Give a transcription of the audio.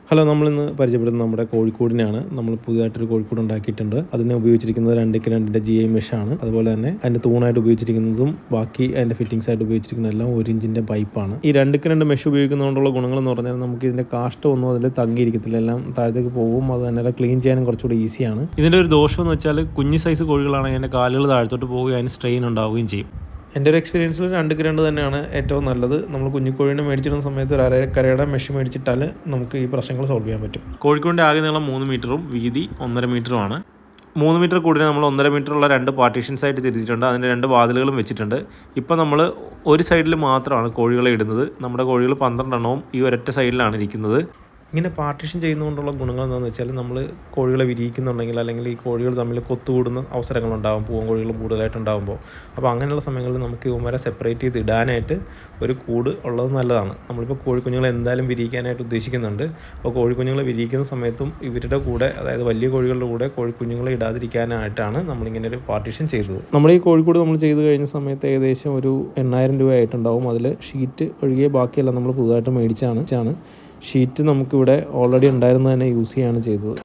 Hello, നമ്മളിന്ന് പരിചയപ്പെടുന്നത് നമ്മുടെ കോഴിക്കോടിനെയാണ്. നമ്മൾ പുതിയതായിട്ടൊരു കോഴിക്കോട് ഉണ്ടാക്കിയിട്ടുണ്ട്. അതിനെ ഉപയോഗിച്ചിരിക്കുന്നത് 2x2 GI മെഷാണ്. അതുപോലെ തന്നെ അതിൻ്റെ തൂണായിട്ട് ഉപയോഗിച്ചിരിക്കുന്നതും ബാക്കി അതിൻ്റെ ഫിറ്റിംഗ്സ് ആയിട്ട് ഉപയോഗിച്ചിരിക്കുന്ന എല്ലാം 1 ഇഞ്ചിൻ്റെ പൈപ്പാണ്. ഈ 2x2 മെഷ് ഉപയോഗിക്കുന്നതുകൊണ്ടുള്ള ഗുണങ്ങളെന്ന് പറഞ്ഞാൽ നമുക്ക് ഇതിൻ്റെ കാഷ്ടം ഒന്നും അതിൽ തങ്ങിയിരിക്കത്തില്ല, എല്ലാം താഴത്തേക്ക് പോകും. അത് തന്നെ ക്ലീൻ ചെയ്യാനും കുറച്ചുകൂടി ഈസിയാണ്. ഇതിൻ്റെ ഒരു ദോഷം എന്ന് വെച്ചാൽ കുഞ്ഞു സൈസ് കോഴികളാണെങ്കിൽ അതിൻ്റെ കാലുകൾ താഴത്തോട്ട് പോവുകയും അതിന് സ്ട്രെയിൻ ഉണ്ടാവുകയും ചെയ്യും. എൻ്റെ ഒരു എക്സ്പീരിയൻസിൽ 2x2 തന്നെയാണ് ഏറ്റവും നല്ലത്. നമ്മൾ കുഞ്ഞിക്കോഴീനെ മേടിച്ചിടുന്ന സമയത്ത് ഒരു അരക്കരയുടെ മെഷ് മേടിച്ചിട്ടാൽ നമുക്ക് ഈ പ്രശ്നങ്ങൾ സോൾവ് ചെയ്യാൻ പറ്റും. കോഴിക്കോടിൻ്റെ ആകെ നീളം 3 മീറ്ററും വീതി 1.5 മീറ്ററുമാണ്. 3 മീറ്റർ കൂടിനെ നമ്മൾ 1.5 മീറ്ററുള്ള 2 പാർട്ടീഷൻസ് ആയിട്ട് തിരിച്ചിട്ടുണ്ട്. അതിൻ്റെ 2 വാതിലുകളും വെച്ചിട്ടുണ്ട്. ഇപ്പോൾ നമ്മൾ ഒരു സൈഡിൽ മാത്രമാണ് കോഴികളെ ഇടുന്നത്. നമ്മുടെ കോഴികൾ 12 എണ്ണവും ഈ ഒരൊറ്റ സൈഡിലാണ് ഇരിക്കുന്നത്. ഇങ്ങനെ പാർട്ടീഷൻ ചെയ്യുന്നതുകൊണ്ടുള്ള ഗുണങ്ങൾ എന്താണെന്ന് വെച്ചാൽ നമ്മൾ കോഴികളെ വിരിയിക്കുന്നുണ്ടെങ്കിൽ അല്ലെങ്കിൽ ഈ കോഴികൾ തമ്മിൽ കൊത്തുകൂടുന്ന അവസരങ്ങളുണ്ടാകും, പൂവൻ കോഴികളും കൂടുതലായിട്ടുണ്ടാകുമ്പോൾ. അപ്പോൾ അങ്ങനെയുള്ള സമയങ്ങളിൽ നമുക്ക് ഇവന്മാരെ സെപ്പറേറ്റ് ചെയ്ത് ഇടാനായിട്ട് ഒരു കൂട് ഉള്ളത് നല്ലതാണ്. നമ്മളിപ്പോൾ കോഴിക്കുഞ്ഞുങ്ങളെ എന്തായാലും വിരിയിക്കാനായിട്ട് ഉദ്ദേശിക്കുന്നുണ്ട്. അപ്പോൾ കോഴിക്കുഞ്ഞുങ്ങളെ വിരിയിക്കുന്ന സമയത്തും ഇവരുടെ കൂടെ, അതായത് വലിയ കോഴികളുടെ കൂടെ കോഴിക്കുഞ്ഞുങ്ങളെ ഇടാതിരിക്കാനായിട്ടാണ് നമ്മളിങ്ങനെ ഒരു പാർട്ടീഷൻ ചെയ്തത്. നമ്മുടെ ഈ കോഴിക്കൂട് നമ്മൾ ചെയ്ത് കഴിഞ്ഞ സമയത്ത് ഏകദേശം ഒരു 8,000 രൂപ ആയിട്ടുണ്ടാവും. അതിൽ ഷീറ്റ് ഒഴികെ ബാക്കിയെല്ലാം നമ്മൾ പുതുതായിട്ട് മേടിച്ചാണ്. ഷീറ്റ് നമുക്കിവിടെ ഓൾറെഡി ഉണ്ടായിരുന്നത് തന്നെ യൂസ് ചെയ്യുകയാണ് ചെയ്തത്.